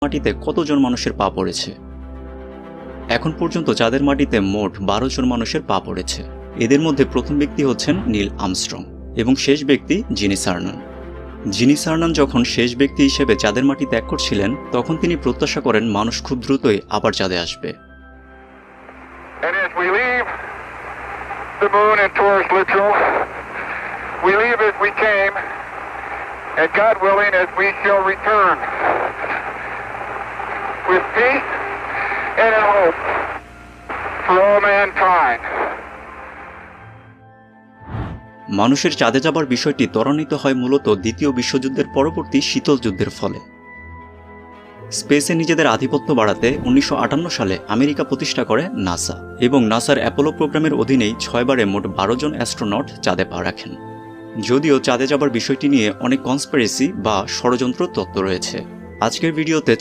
মাটিতে কতজন মানুষের পা পড়েছে? এখন পর্যন্ত চাঁদের মাটিতে মোট 12 জন মানুষের পা পড়েছে। এদের মধ্যে প্রথম ব্যক্তি হচ্ছেন নীল আর্মস্ট্রং এবং শেষ ব্যক্তি জিমি সার্নান। জিমি সার্নান যখন শেষ ব্যক্তি হিসেবে চাঁদের মাটি ত্যাগ করছিলেন, তখন তিনি প্রত্যাশা করেন মানুষ খুব দ্রুতই আবার চাঁদে আসবে। And God willing, as we shall return with peace and a hope for all mankind. মানুষের চাঁদে যাবার বিষয়টি ত্বরান্বিত হয় মূলত দ্বিতীয় বিশ্বযুদ্ধের পরবর্তী শীতল যুদ্ধের ফলে। স্পেসে নিজেদের আধিপত্য বাড়াতে 1958 সালে আমেরিকা প্রতিষ্ঠা করে নাসা এবং নাসার অ্যাপোলো প্রোগ্রামের অধীনেই 6 বারে মোট 12 জন অ্যাস্ট্রোনট চাঁদে পা রাখেন। যদিও চাঁদে যাবার বিষয়টি নিয়ে অনেক কনস্পিরেসি বা ষড়যন্ত্র তত্ত্ব রয়েছে। আজকের ভিডিওতে